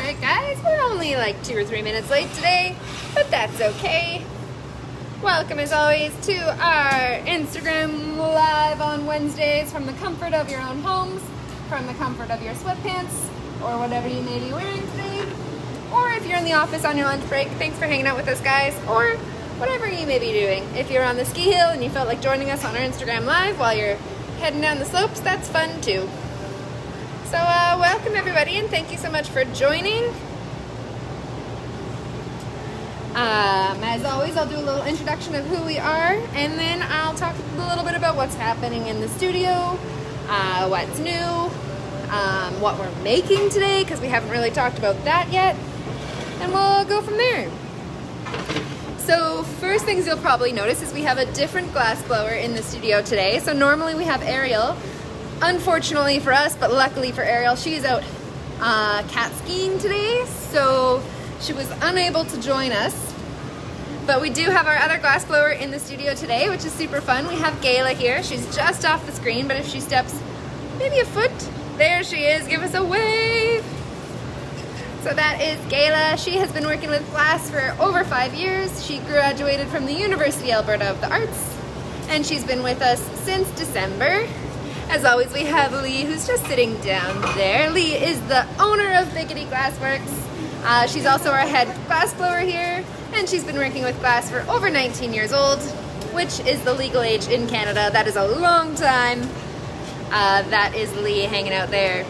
Alright guys, we're only like 2 or 3 minutes late today, but that's okay. Welcome as always to our Instagram Live on Wednesdays from the comfort of your own homes, from the comfort of your sweatpants, or whatever you may be wearing today. Or if you're in the office on your lunch break, thanks for hanging out with us guys, or whatever you may be doing. If you're on the ski hill and you felt like joining us on our Instagram Live while you're heading down the slopes, that's fun too. So welcome everybody and thank you so much for joining. As always, I'll do a little introduction of who we are, and then I'll talk a little bit about what's happening in the studio, what's new, what we're making today, because we haven't really talked about that yet, and we'll go from there. So first things you'll probably notice is we have a different glass blower in the studio today. So normally we have Ariel. Unfortunately for us, but luckily for Ariel, she's out cat skiing today, so she was unable to join us. But we do have our other glass blower in the studio today, which is super fun. We have Gayla here. She's just off the screen, but if she steps maybe a foot, there she is. Give us a wave. So that is Gayla. She has been working with glass for over 5 years. She graduated from the University of Alberta of the Arts, and she's been with us since December. As always, we have Lee, who's just sitting down there. Lee is the owner of Biggity Glassworks. She's also our head glass blower here, and she's been working with glass for over 19 years old, which is the legal age in Canada. That is a long time. That is Lee hanging out there.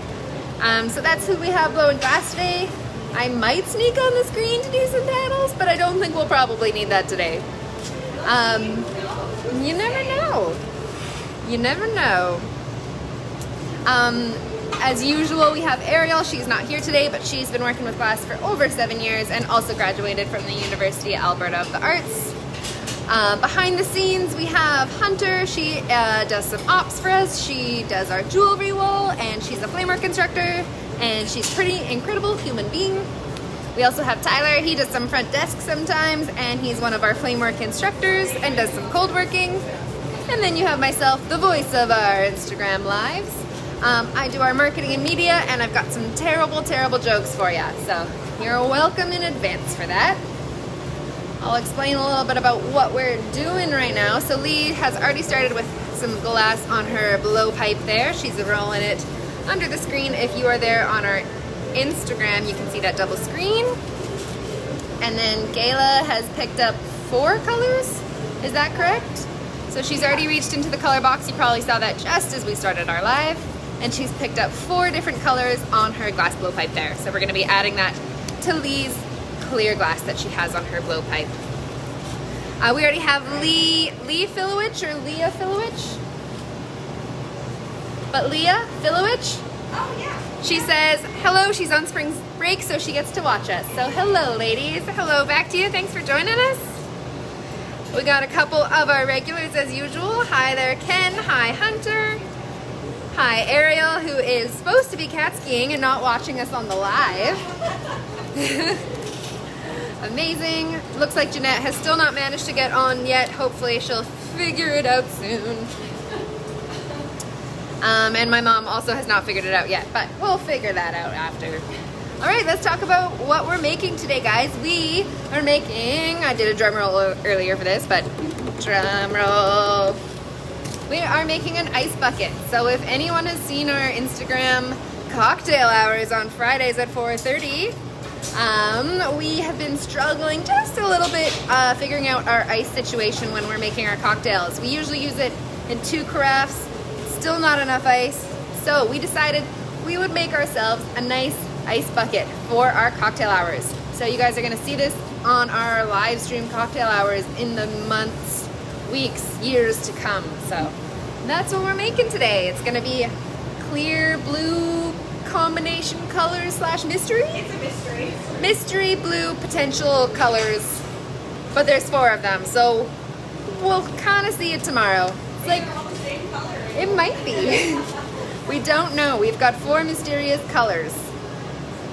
So that's who we have blowing glass today. I might sneak on the screen to do some panels, but I don't think we'll probably need that today. You never know. You never know. As usual, we have Ariel. She's not here today, but she's been working with glass for over 7 years and also graduated from the University of Alberta of the Arts. Behind the scenes, we have Hunter. She does some ops for us. She does our jewelry wall, and she's a flamework instructor, and she's a pretty incredible human being. We also have Tyler. He does some front desk sometimes, and he's one of our flamework instructors and does some cold working. And then you have myself, the voice of our Instagram Lives. I do our marketing and media, and I've got some terrible, terrible jokes for you. So you're welcome in advance for that. I'll explain a little bit about what we're doing right now. So Lee has already started with some glass on her blowpipe there. She's rolling it under the screen. If you are there on our Instagram, you can see that double screen. And then Gayla has picked up 4 colors. Is that correct? So she's already reached into the color box. You probably saw that just as we started our live. And she's picked up 4 different colors on her glass blowpipe there. So we're gonna be adding that to Lee's clear glass that she has on her blowpipe. We already have Lee Filowich or Leah Filowich? But Leah Filowich? Oh yeah. She says, hello, she's on spring break, so she gets to watch us. So hello ladies, hello back to you, thanks for joining us. We got a couple of our regulars as usual. Hi there, Ken. Hi, Hunter. Hi, Ariel, who is supposed to be cat skiing and not watching us on the live. Amazing. Looks like Jeanette has still not managed to get on yet. Hopefully she'll figure it out soon. And my mom also has not figured it out yet, but we'll figure that out after. All right, let's talk about what we're making today, guys. We are making, I did a drum roll earlier for this, but drum roll. We are making an ice bucket. So if anyone has seen our Instagram cocktail hours on Fridays at 4:30, we have been struggling just a little bit figuring out our ice situation when we're making our cocktails. We usually use it in 2 carafes, still not enough ice. So we decided we would make ourselves a nice ice bucket for our cocktail hours. So you guys are gonna see this on our live stream cocktail hours in the months, weeks, years to come. So that's what we're making today. It's gonna be clear blue combination colors slash mystery. It's a mystery. Mystery blue potential colors, but there's 4 of them. So we'll kind of see it tomorrow. It's like all the same color. it might be. We don't know. We've got 4 mysterious colors,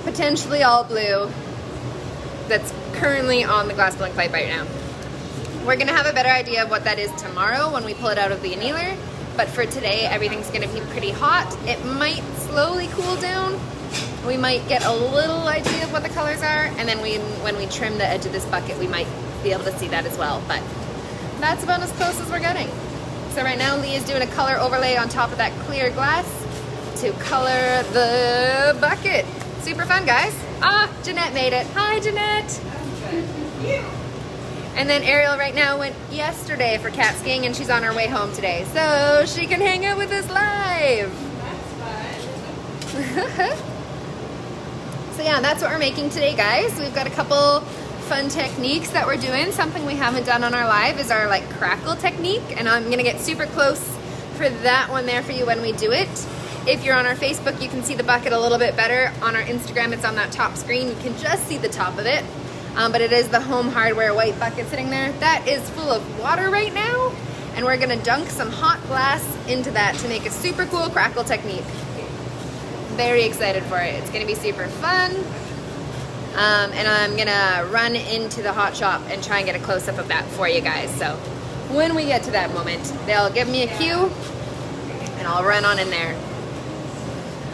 potentially all blue. That's currently on the glass blowing pipe right now. We're gonna have a better idea of what that is tomorrow when we pull it out of the annealer. But for today, everything's gonna be pretty hot. It might slowly cool down, we might get a little idea of what the colors are, and then when we trim the edge of this bucket, we might be able to see that as well. But that's about as close as we're getting. So right now, Lee is doing a color overlay on top of that clear glass to color the bucket. Super fun, guys. Ah, Jeanette made it. Hi, Jeanette. And then Ariel right now went yesterday for cat skiing, and she's on her way home today, so she can hang out with us live. That's fun. So yeah, that's what we're making today, guys. We've got a couple fun techniques that we're doing. Something we haven't done on our live is our like crackle technique, and I'm gonna get super close for that one there for you when we do it. If you're on our Facebook, you can see the bucket a little bit better. On our Instagram, it's on that top screen. You can just see the top of it, but it is the Home Hardware white bucket sitting there. That is full of water right now, and we're gonna dunk some hot glass into that to make a super cool crackle technique. Very excited for it. It's gonna be super fun. And I'm gonna run into the hot shop and try and get a close-up of that for you guys. So when we get to that moment, they'll give me a cue and I'll run on in there.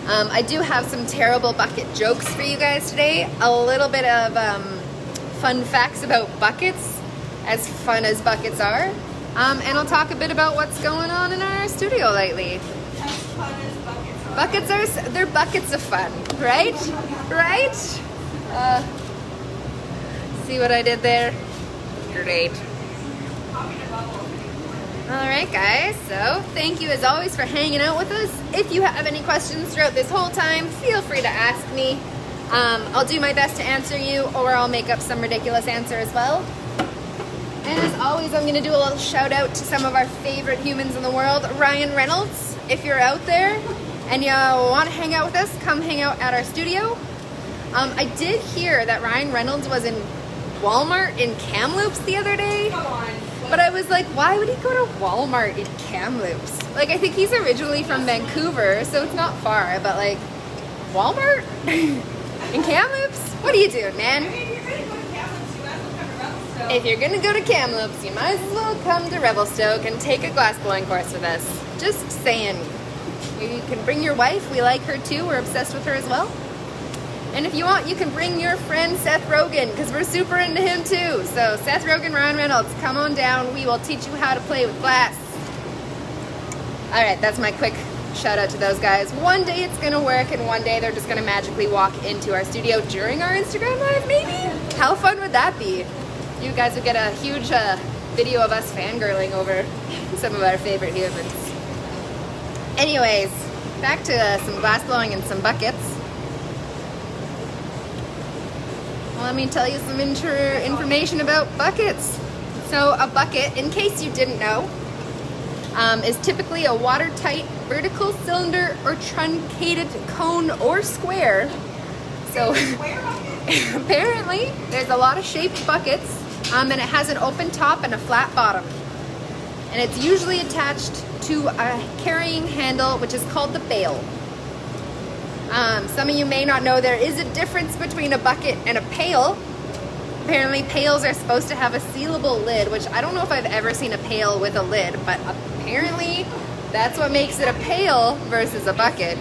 I do have some terrible bucket jokes for you guys today. A little bit of fun facts about buckets, as fun as buckets are. And I'll talk a bit about what's going on in our studio lately. As fun as Buckets are, they're buckets of fun, right? Right? See what I did there? Great. Alright guys, so thank you as always for hanging out with us. If you have any questions throughout this whole time, feel free to ask me. I'll do my best to answer you, or I'll make up some ridiculous answer as well. And as always, I'm going to do a little shout out to some of our favorite humans in the world. Ryan Reynolds, if you're out there and you want to hang out with us, come hang out at our studio. I did hear that Ryan Reynolds was in Walmart in Kamloops the other day. Come on. But I was like, why would he go to Walmart in Kamloops? Like, I think he's originally from Vancouver, so it's not far. But like, Walmart in Kamloops? What are you doing, man? I mean, if you're going to go to Kamloops, you might as well come to Revelstoke. If you're gonna go to Kamloops, you might as well come to Revelstoke and take a glass blowing course with us. Just saying. You can bring your wife. We like her too. We're obsessed with her as well. And if you want, you can bring your friend Seth Rogen, because we're super into him too. So Seth Rogen, Ryan Reynolds, come on down. We will teach you how to play with glass. All right, that's my quick shout out to those guys. One day it's gonna work, and one day they're just gonna magically walk into our studio during our Instagram live, maybe? How fun would that be? You guys would get a huge video of us fangirling over some of our favorite humans. Anyways, back to some glass blowing and some buckets. Let me tell you some information about buckets. So a bucket, in case you didn't know, is typically a watertight vertical cylinder or truncated cone or square. So apparently there's a lot of shaped buckets, and it has an open top and a flat bottom. And it's usually attached to a carrying handle, which is called the bail. Some of you may not know there is a difference between a bucket and a pail. Apparently pails are supposed to have a sealable lid, which I don't know if I've ever seen a pail with a lid, but apparently that's what makes it a pail versus a bucket.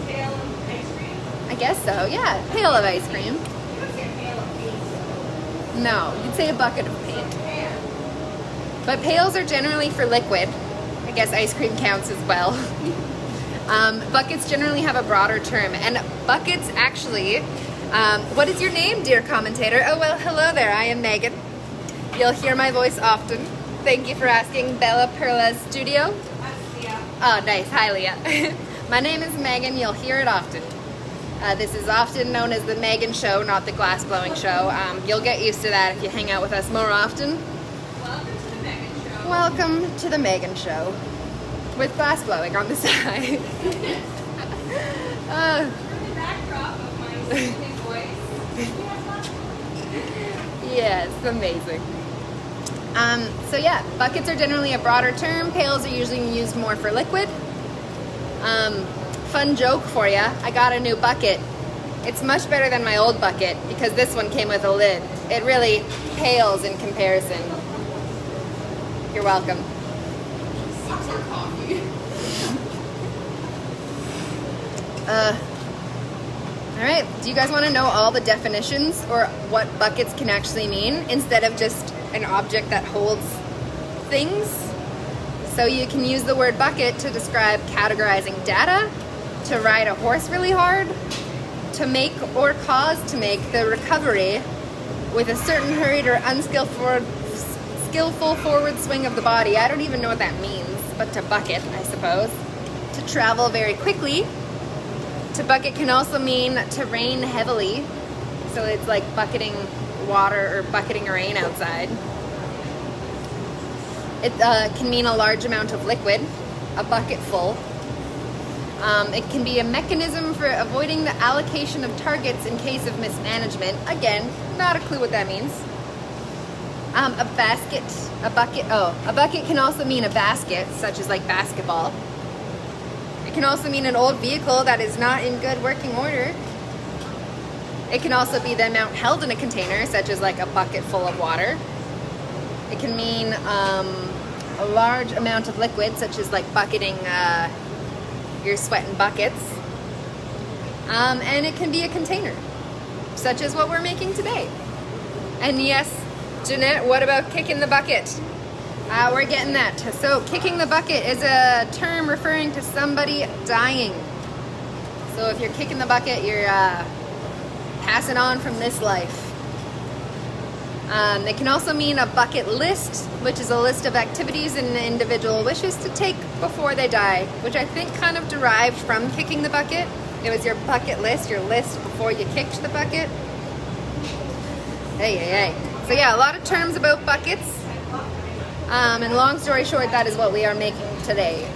Pail of ice cream? I guess so, yeah, pail of ice cream. You would say pail of paint. No, you'd say a bucket of paint. Yeah. But pails are generally for liquid. I guess ice cream counts as well. Buckets generally have a broader term, and buckets actually, what is your name, dear commentator? Oh, well, hello there, I am Megan. You'll hear my voice often. Thank you for asking. Bella Perla's studio. That's Leah. Oh, nice. Hi, Leah. My name is Megan. You'll hear it often. This is often known as the Megan Show, not the glass blowing show. You'll get used to that if you hang out with us more often. Welcome to the Megan Show. Welcome to the Megan Show. With glass blowing on the side. For the backdrop of my soothing voice. Yeah, it's amazing. So yeah, buckets are generally a broader term. Pails are usually used more for liquid. Fun joke for you. I got a new bucket. It's much better than my old bucket because this one came with a lid. It really pales in comparison. You're welcome. Sucks our coffee. All right, do you guys want to know all the definitions or what buckets can actually mean instead of just an object that holds things? So you can use the word bucket to describe categorizing data, to ride a horse really hard, to make or cause to make the recovery with a certain hurried or skillful forward swing of the body. I don't even know what that means, but to bucket, I suppose. To travel very quickly. To bucket can also mean to rain heavily. So it's like bucketing water or bucketing rain outside. It can mean a large amount of liquid, a bucket full. It can be a mechanism for avoiding the allocation of targets in case of mismanagement. Again, not a clue what that means. A bucket can also mean a basket, such as like basketball. It can also mean an old vehicle that is not in good working order. It can also be the amount held in a container, such as like a bucket full of water. It can mean a large amount of liquid, such as like bucketing your sweat in buckets. And it can be a container, such as what we're making today. And yes, Jeanette, what about kicking the bucket? We're getting that. So kicking the bucket is a term referring to somebody dying. So if you're kicking the bucket, you're passing on from this life. It can also mean a bucket list, which is a list of activities an individual wishes to take before they die, which I think kind of derived from kicking the bucket. It was your bucket list, your list before you kicked the bucket. Hey. So yeah, a lot of terms about buckets. And long story short, that is what we are making today.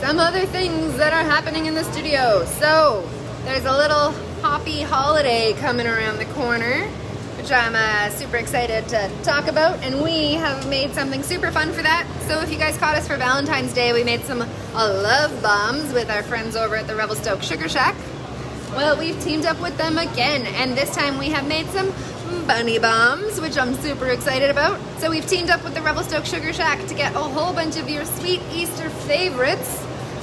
Some other things that are happening in the studio. So there's a little hoppy holiday coming around the corner, which I'm super excited to talk about, and we have made something super fun for that. So if you guys caught us for Valentine's Day, we made some love bombs with our friends over at the Revelstoke Sugar Shack. Well, we've teamed up with them again, and this time we have made some bunny bombs, which I'm super excited about. So we've teamed up with the Revelstoke Sugar Shack to get a whole bunch of your sweet Easter favorites,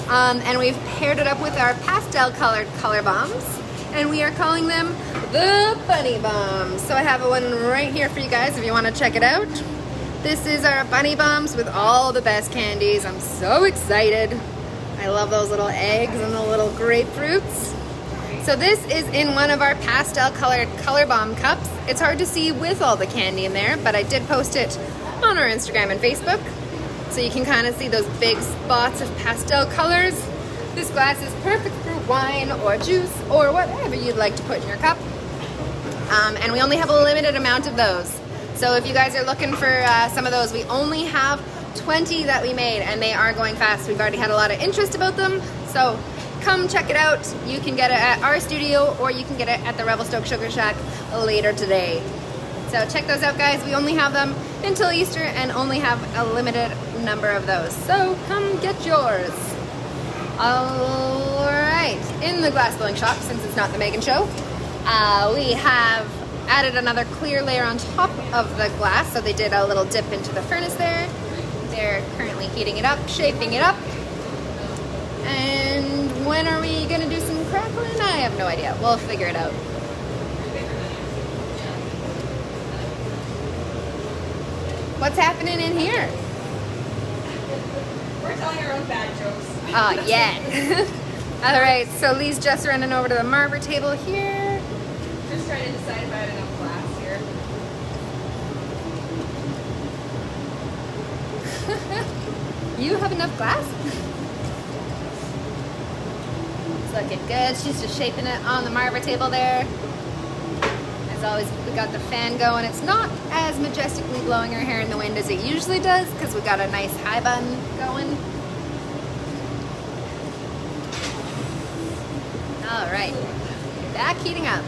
and we've paired it up with our pastel colored color bombs, and we are calling them the bunny bombs. So I have one right here for you guys if you want to check it out. This is our bunny bombs with all the best candies. I'm so excited. I love those little eggs and the little grapefruits. So this is in one of our pastel colored color bomb cups. It's hard to see with all the candy in there, but I did post it on our Instagram and Facebook. So you can kind of see those big spots of pastel colors. This glass is perfect for wine or juice or whatever you'd like to put in your cup. And we only have a limited amount of those. So if you guys are looking for some of those, we only have 20 that we made, and they are going fast. We've already had a lot of interest about them. So come check it out. You can get it at our studio, or you can get it at the Revelstoke Sugar Shack later today. So check those out, guys. We only have them until Easter and only have a limited number of those. So come get yours. All right, in the glass blowing shop, since it's not the Megan show, we have added another clear layer on top of the glass. So they did a little dip into the furnace there. They're currently heating it up, shaping it up. And when are we gonna do some crackling? I have no idea. We'll figure it out. What's happening in here? We're telling our own bad jokes. Oh, yeah. All right, so Lee's just running over to the marber table here. Just trying to decide if I had enough glass here. You have enough glass? It's looking good. She's just shaping it on the marber table there. As always, we got the fan going. It's not as majestically blowing her hair in the wind as it usually does because we got a nice high bun going. All right, back heating up.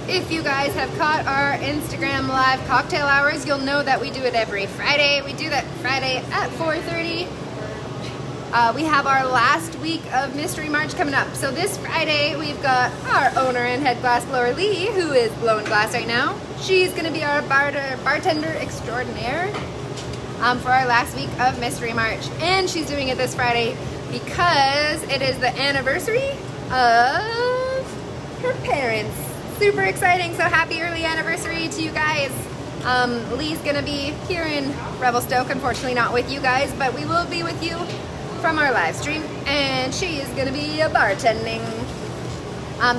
If you guys have caught our Instagram live cocktail hours, you'll know that we do it every Friday. We do that Friday at 4:30. We have our last week of Mystery March coming up. So this Friday, we've got our owner and head glass blower, Lee, who is blowing glass right now. She's gonna be our bartender extraordinaire. for our last week of Mystery March. And she's doing it this Friday because it is the anniversary of her parents. Super exciting, so happy early anniversary to you guys. Lee's gonna be here in Revelstoke, unfortunately not with you guys, but we will be with you from our live stream, and she is gonna be bartending.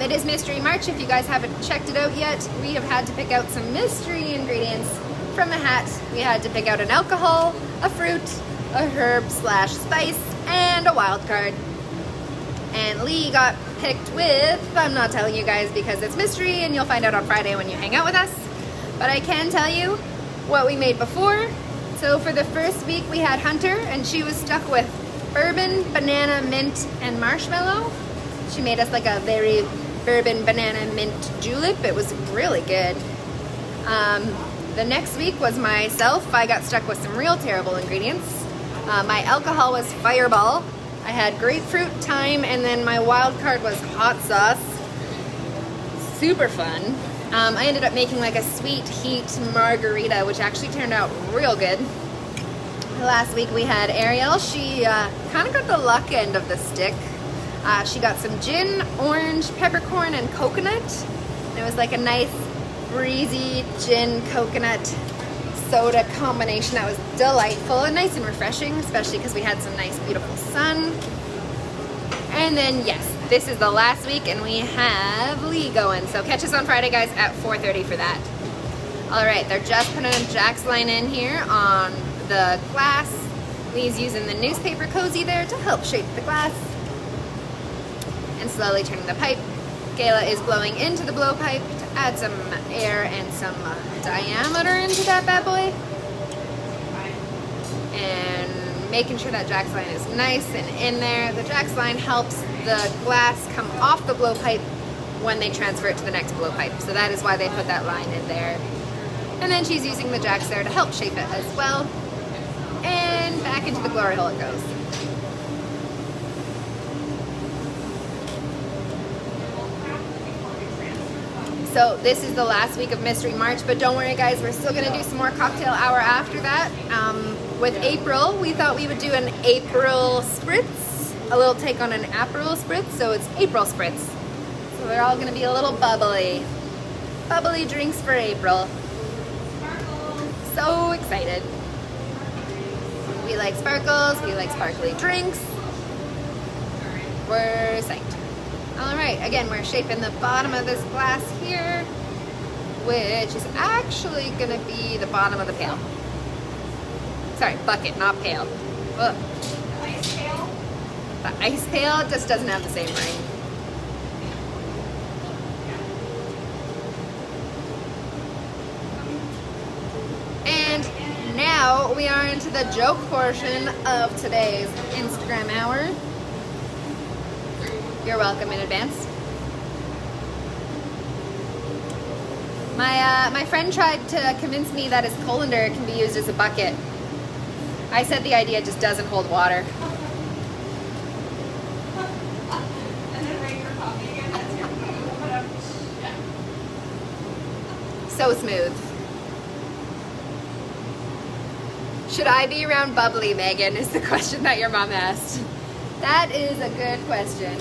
It is Mystery March. If you guys haven't checked it out yet, we have had to pick out some mystery ingredients from the hat. We had to pick out an alcohol, a fruit, a herb / spice, and a wild card. And Lee got picked with, I'm not telling you guys because it's mystery and you'll find out on Friday when you hang out with us. But I can tell you what we made before. So for the first week we had Hunter, and she was stuck with bourbon, banana, mint, and marshmallow. She made us like a very bourbon, banana, mint julep. It was really good. The next week was myself. I got stuck with some real terrible ingredients. My alcohol was Fireball. I had grapefruit, thyme, and then my wild card was hot sauce. Super fun. I ended up making like a sweet heat margarita, which actually turned out real good. Last week we had Ariel. She kind of got the luck end of the stick. She got some gin, orange, peppercorn, and coconut. And it was like a nice breezy gin coconut soda combination that was delightful and nice and refreshing, especially because we had some nice beautiful sun. And then yes, this is the last week and we have Lee going, so catch us on Friday guys at 4:30 for that. Alright, they're just putting a jack's line in here on the glass. Lee's using the newspaper cozy there to help shape the glass and slowly turning the pipe. Gayla is blowing into the blowpipe to add some air and some diameter into that bad boy. And making sure that jack's line is nice and in there. The jack's line helps the glass come off the blowpipe when they transfer it to the next blowpipe. So that is why they put that line in there. And then she's using the jacks there to help shape it as well. And back into the glory hole it goes. So this is the last week of Mystery March, but don't worry guys, we're still gonna do some more cocktail hour after that. With April, we thought we would do an April Spritz, a little take on an April Spritz, so it's April Spritz. So they're all gonna be a little bubbly. Bubbly drinks for April. So excited. We like sparkles, we like sparkly drinks. We're psyched. Alright, again, we're shaping the bottom of this glass here, which is actually going to be the bottom of the pail. Sorry, bucket, not pail. Ugh. The ice pail? The ice pail just doesn't have the same ring. And now we are into the joke portion of today's Instagram hour. You're welcome in advance. My friend tried to convince me that his colander can be used as a bucket. I said the idea just doesn't hold water. And then wait for coffee again. That's your move. Yeah. So smooth. Should I be around bubbly, Megan? Is the question that your mom asked. That is a good question.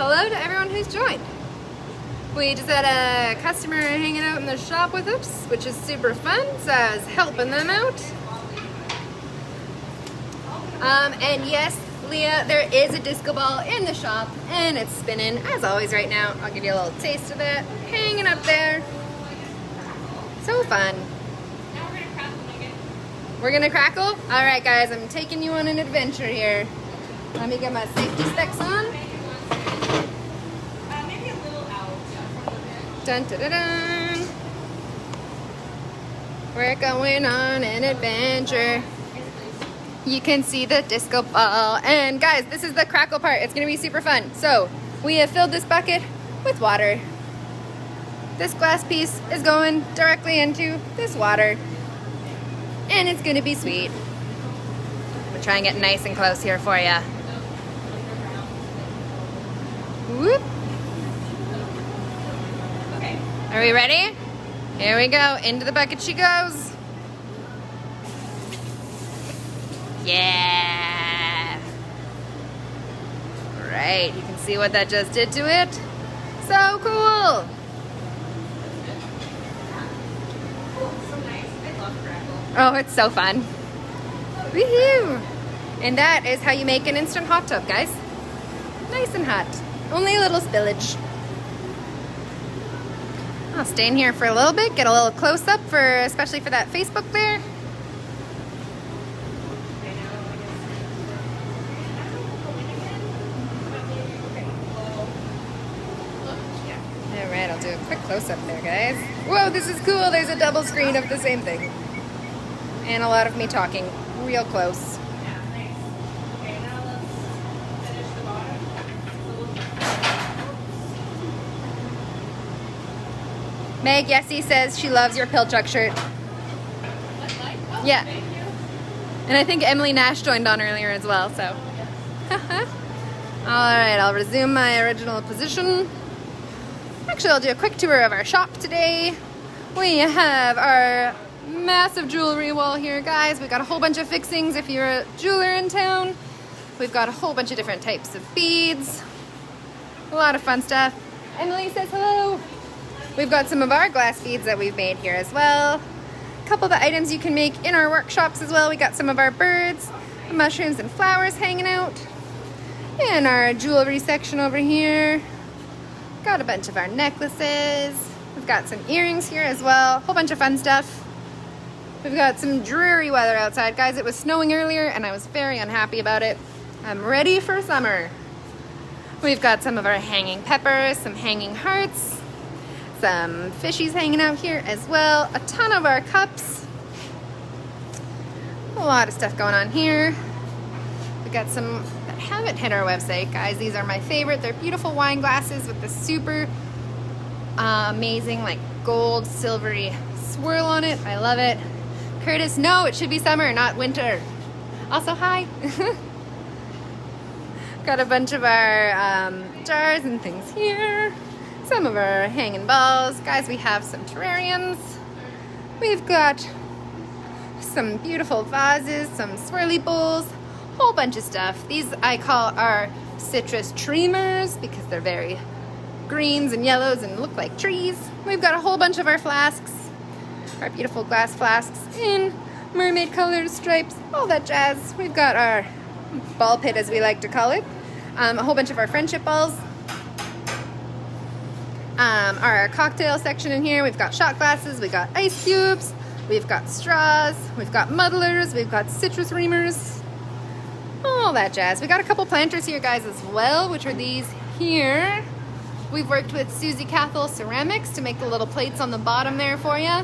hello to everyone who's joined. We just had a customer hanging out in the shop with us, which is super fun, so I was helping them out. And yes, Leah, there is a disco ball in the shop, and it's spinning, as always right now. I'll give you a little taste of it. Hanging up there. So fun. Now we're gonna crackle again. We're gonna crackle? Alright guys, I'm taking you on an adventure here. Let me get my safety specs on. Maybe a little out. Dun dun dun dun. We're going on an adventure. You can see the disco ball. And guys, this is the crackle part. It's gonna be super fun. So, we have filled this bucket with water. This glass piece is going directly into this water. And it's gonna be sweet. We'll try and get nice and close here for you. Whoop. Okay. Are we ready? Here we go. Into the bucket she goes. Yeah. Right, you can see what that just did to it. So cool. So nice. I love crackle. Oh, it's so fun. Woohoo! And that is how you make an instant hot tub, guys. Nice and hot. Only a little spillage. I'll stay in here for a little bit, get a little close up for, especially for that Facebook there. Alright, I'll do a quick close up there, guys. Whoa, this is cool. There's a double screen of the same thing. And a lot of me talking real close. Yeah, nice. Okay, now let's finish the bottom. Meg Yessie says she loves your pill truck shirt. Oh, Yeah. thank you. And I think Emily Nash joined on earlier as well, so. Alright, I'll resume my original position. Actually, I'll do a quick tour of our shop today. We have our massive jewelry wall here, guys. We've got a whole bunch of fixings if you're a jeweler in town. We've got a whole bunch of different types of beads. A lot of fun stuff. Emily says hello. We've got some of our glass beads that we've made here as well. A couple of the items you can make in our workshops as well. We got some of our birds, mushrooms and flowers hanging out. And our jewelry section over here. Got a bunch of our necklaces. We've got some earrings here as well. A whole bunch of fun stuff. We've got some dreary weather outside. Guys, it was snowing earlier and I was very unhappy about it. I'm ready for summer. We've got some of our hanging peppers, some hanging hearts, some fishies hanging out here as well. A ton of our cups. A lot of stuff going on here. We got some that haven't hit our website, guys. These are my favorite. They're beautiful wine glasses with the super amazing like gold silvery swirl on it. I love it. Curtis, no, it should be summer, not winter. Also, hi. Got a bunch of our jars and things here. Some of our hanging balls. Guys, we have some terrariums. We've got some beautiful vases, some swirly bowls, whole bunch of stuff. These I call our citrus treemers because they're very greens and yellows and look like trees. We've got a whole bunch of our flasks, our beautiful glass flasks in mermaid colors, stripes, all that jazz. We've got our ball pit, as we like to call it. A whole bunch of our friendship balls. Our cocktail section in here. We've got shot glasses, we've got ice cubes, we've got straws, we've got muddlers, we've got citrus reamers, all that jazz. We got a couple planters here, guys, as well, which are these here. We've worked with Susie Cathell Ceramics to make the little plates on the bottom there for you.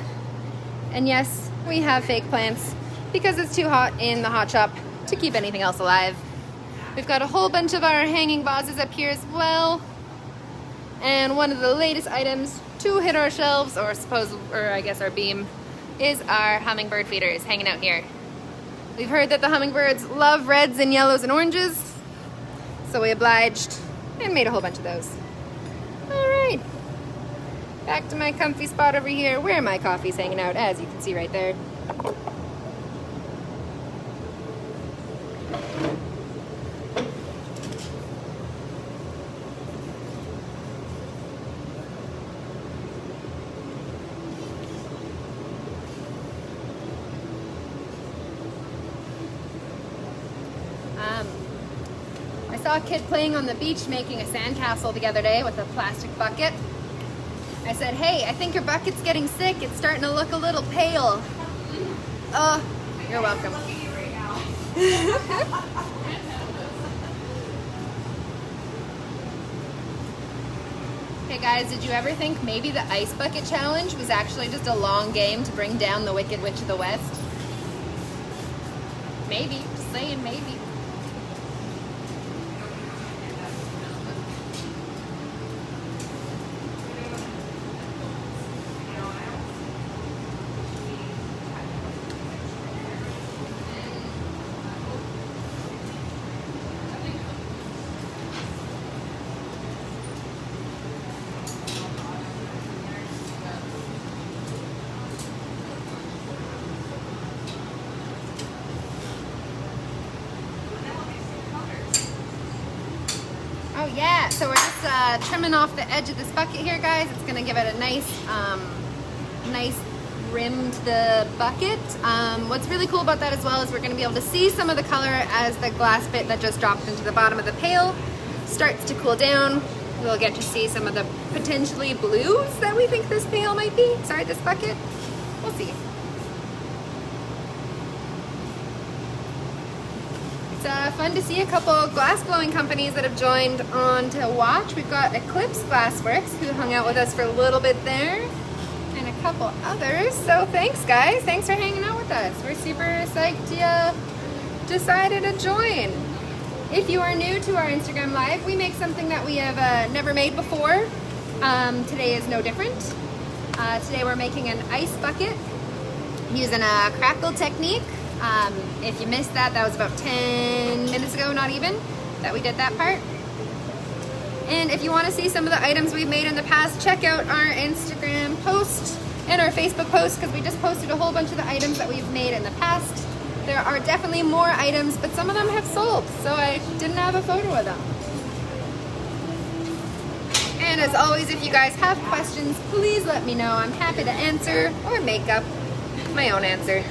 And yes, we have fake plants because it's too hot in the hot shop to keep anything else alive. We've got a whole bunch of our hanging vases up here as well. And one of the latest items to hit our shelves, or I guess our beam, is our hummingbird feeders hanging out here. We've heard that the hummingbirds love reds and yellows and oranges, so we obliged and made a whole bunch of those. All right, back to my comfy spot over here where my coffee's hanging out, as you can see right there. saw a kid playing on the beach making a sandcastle the other day with a plastic bucket. I said, hey, I think your bucket's getting sick. It's starting to look a little pale. Oh, you're welcome. Hey guys, did you ever think maybe the ice bucket challenge was actually just a long game to bring down the Wicked Witch of the West? Maybe, just saying maybe. Oh yeah, so we're just trimming off the edge of this bucket here, guys. It's gonna give it a nice, nice rim to the bucket. What's really cool about that as well is we're gonna be able to see some of the color as the glass bit that just dropped into the bottom of the pail starts to cool down. We'll get to see some of the potentially blues that we think this pail might be. Sorry, this bucket. We'll see. It's fun to see a couple glass blowing companies that have joined on to watch. We've got Eclipse Glassworks, who hung out with us for a little bit there, and a couple others. So thanks, guys. Thanks for hanging out with us. We're super psyched you decided to join. If you are new to our Instagram Live, we make something that we have never made before. Today is no different. Today we're making an ice bucket using a crackle technique. If you missed that, that was about 10 minutes ago, not even, that we did that part. And if you want to see some of the items we've made in the past, check out our Instagram post and our Facebook post, because we just posted a whole bunch of the items that we've made in the past. There are definitely more items, but some of them have sold, so I didn't have a photo of them. And as always, if you guys have questions, please let me know. I'm happy to answer or make up my own answer.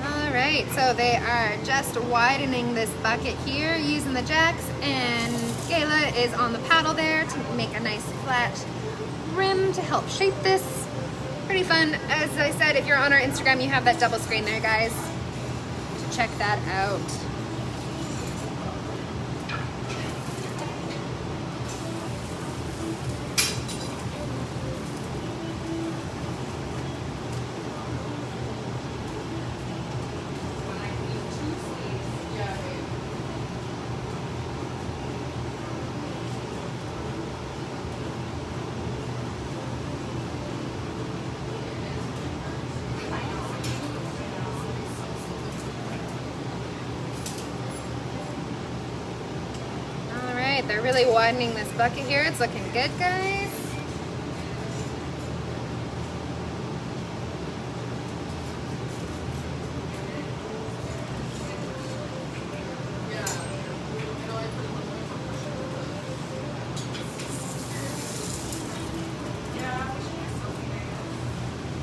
Alright, so they are just widening this bucket here using the jacks, and Gayla is on the paddle there to make a nice flat rim to help shape this. Pretty fun. As I said, if you're on our Instagram, you have that double screen there, guys, to check that out. They're really widening this bucket here. It's looking good, guys.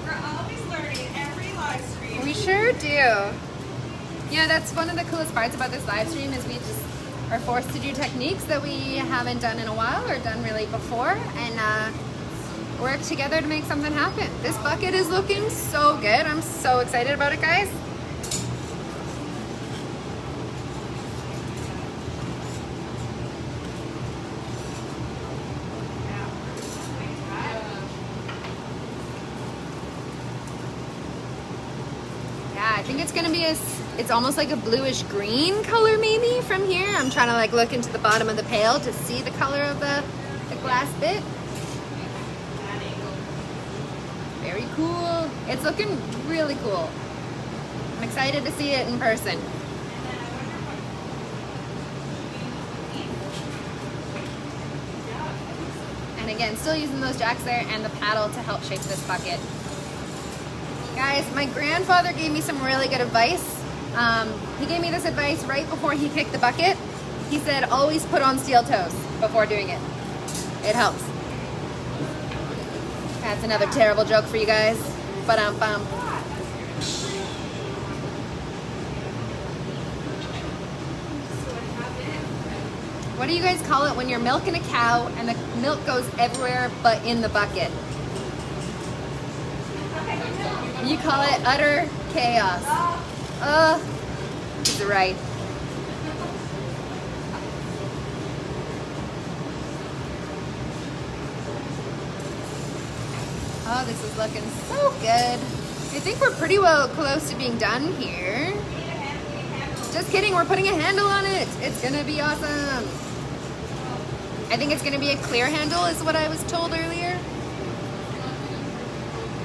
We're always learning every live stream. We sure do. Yeah, that's one of the coolest parts about this live stream is we just are forced to do techniques that we haven't done in a while or done really before, and work together to make something happen. This bucket is looking so good. I'm so excited about it, guys. Yeah, I think it's gonna be it's almost like a bluish green color maybe from here. I'm trying to like look into the bottom of the pail to see the color of the glass bit. Very cool. It's looking really cool. I'm excited to see it in person. And again, still using those jacks there and the paddle to help shape this bucket. Guys, my grandfather gave me some really good advice. He gave me this advice right before he kicked the bucket. He said, always put on steel toes before doing it. It helps. That's another terrible joke for you guys. Ba-dum-bum. What do you guys call it when you're milking a cow and the milk goes everywhere but in the bucket? You call it utter chaos. Is it right? Oh, this is looking so good. I think we're pretty well close to being done here. Just kidding, we're putting a handle on it. It's gonna be awesome. I think it's gonna be a clear handle is what I was told earlier.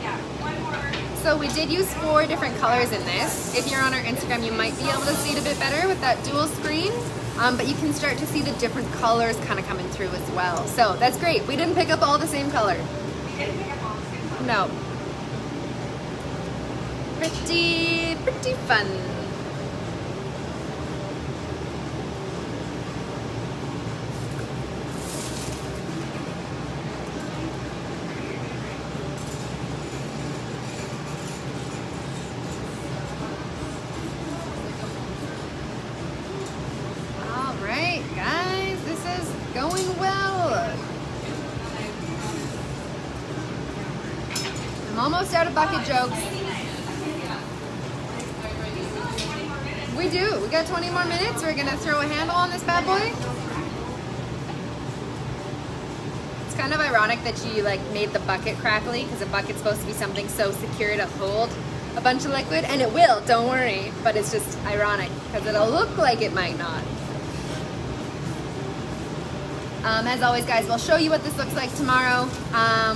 Yeah, one more. So we did use 4 different colors in this. If you're on our Instagram, you might be able to see it a bit better with that dual screen. But you can start to see the different colors kind of coming through as well. So that's great. We didn't pick up all the same color. We didn't pick up all the same color. No. Pretty fun. All right, guys, this is going well. I'm almost out of bucket jokes. We do. We got 20 more minutes. We're gonna throw a handle on this bad boy. It's kind of ironic that you like made the bucket crackly because a bucket's supposed to be something so secure to hold a bunch of liquid, and it will, don't worry, but it's just ironic because it'll look like it might not. As always, guys, we'll show you what this looks like tomorrow.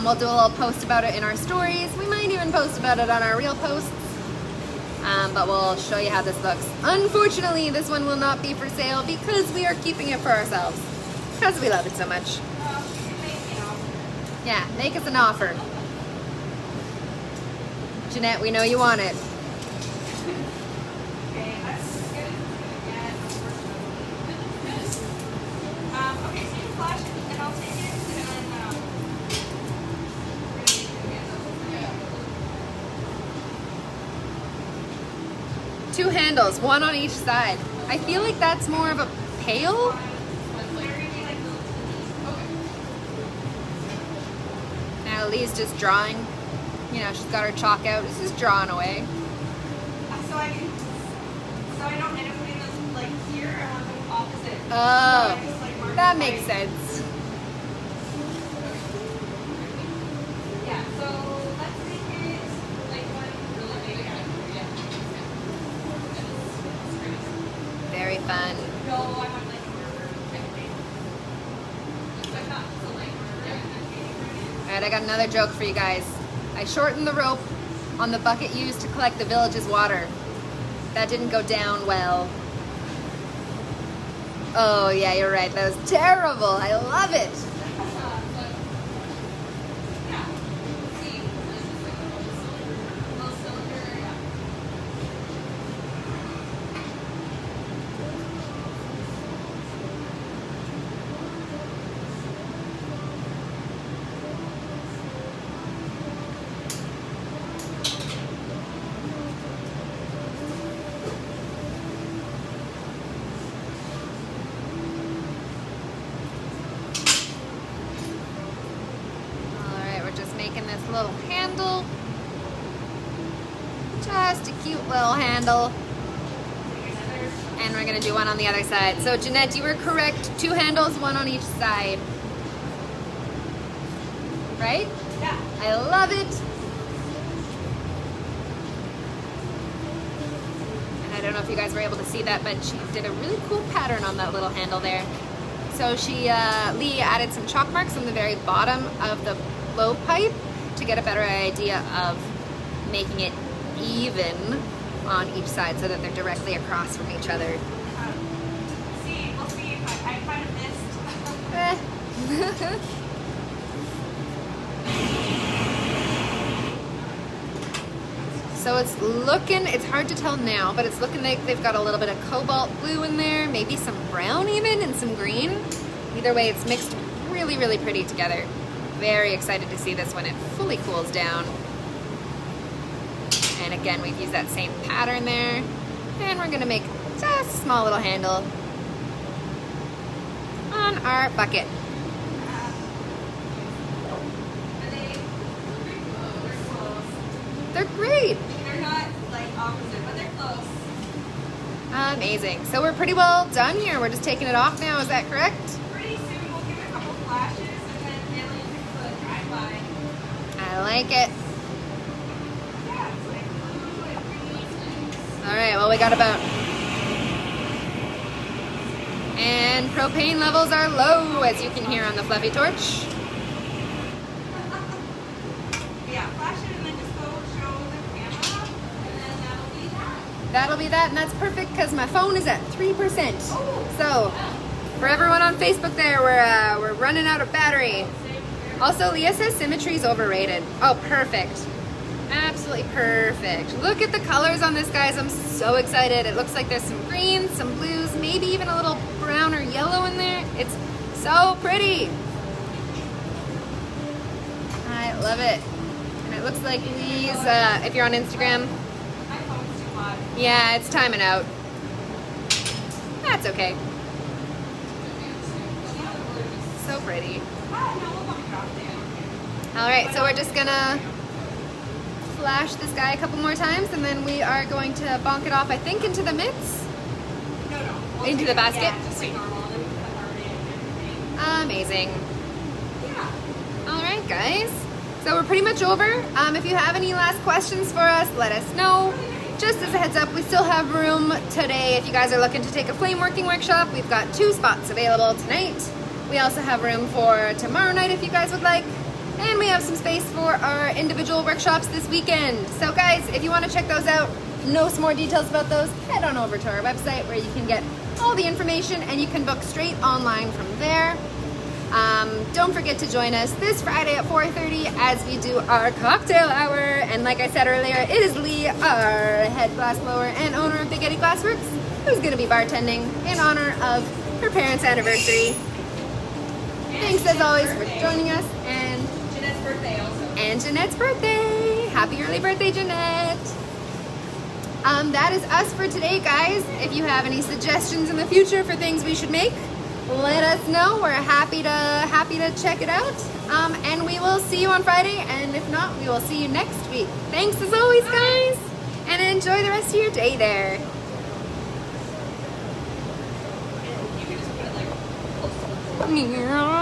We'll do a little post about it in our stories. We might even post about it on our real posts. But we'll show you how this looks. Unfortunately, this one will not be for sale because we are keeping it for ourselves. Because we love it so much. Yeah, make us an offer. Jeanette, we know you want it. Okay, that's good. Yeah, okay, so you flash it and I'll take it and then Two handles, one on each side. I feel like that's more of a pail. Now Lee's just drawing. You know, she's got her chalk out. She's just drawing away. so I don't end up putting them like here, I want them opposite. Oh, So I just, like, mark that it makes like- sense. Yeah, so let's make it like one really big guy. Very fun. No, I want like a murder type thing. But not so like All right, I got another joke for you guys. I shortened the rope on the bucket used to collect the village's water. That didn't go down well. Oh yeah, you're right. That was terrible. I love it. This little handle, just a cute little handle, and we're gonna do one on the other side. So Jeanette, you were correct, 2 handles, one on each side, right? Yeah. I love it. And I don't know if you guys were able to see that, but she did a really cool pattern on that little handle there. So Lee added some chalk marks on the very bottom of the blowpipe to get a better idea of making it even on each side so that they're directly across from each other. We'll see if I kind of missed. So it's hard to tell now, but it's looking like they've got a little bit of cobalt blue in there, maybe some brown even, and some green. Either way, it's mixed really, really pretty together. Very excited to see this when it fully cools down. And again, we've used that same pattern there. And we're gonna make just a small little handle on our bucket. They're great. They're not like opposite, but they're close. Amazing. So we're pretty well done here. We're just taking it off now. Is that correct? Pretty soon we'll give it a couple flashes and then Natalie can put a drive-by. I like it. Yeah, it's like blue and green. All right, well, we got about... And propane levels are low, as you can hear on the fluffy torch. Yeah, flash it and then just go show the camera and then that'll be that. That'll be that, and that's perfect because my phone is at 3%. Oh. So, for everyone on Facebook there, we're running out of battery. Also, Leah says symmetry is overrated. Oh, perfect. Absolutely perfect. Look at the colors on this, guys. I'm so excited. It looks like there's some greens, some blues, maybe even a little brown or yellow in there. It's so pretty. I love it. And it looks like these, if you're on Instagram, My phone's too hot. yeah, it's timing out. That's okay. So pretty. Oh, no, we'll bump it off there. All right, so we're just gonna flash this guy a couple more times, and then we are going to bonk it off, I think, into the mitts. No. We'll Into take the it- basket? Yeah, just like normal. And then we put the heart in and Amazing. everything. Yeah. All right, guys. So we're pretty much over. If you have any last questions for us, let us know. Just as a heads up, we still have room today. If you guys are looking to take a flame working workshop, we've got 2 spots available tonight. We also have room for tomorrow night if you guys would like. And we have some space for our individual workshops this weekend. So guys, if you want to check those out, know some more details about those, head on over to our website where you can get all the information and you can book straight online from there. Don't forget to join us this Friday at 4:30 as we do our cocktail hour. And like I said earlier, it is Lee, our head glassblower and owner of Big Eddy Glassworks, who's going to be bartending in honor of her parents' anniversary. Thanks as always for joining us, and Jeanette's birthday also. and Jeanette's birthday. Happy early birthday, Jeanette. That is us for today, guys. If you have any suggestions in the future for things we should make, let us know. We're happy to check it out. And we will see you on Friday, and if not, we will see you next week. Thanks as always, guys, and enjoy the rest of your day there. You can just put it like close to the floor. Yeah.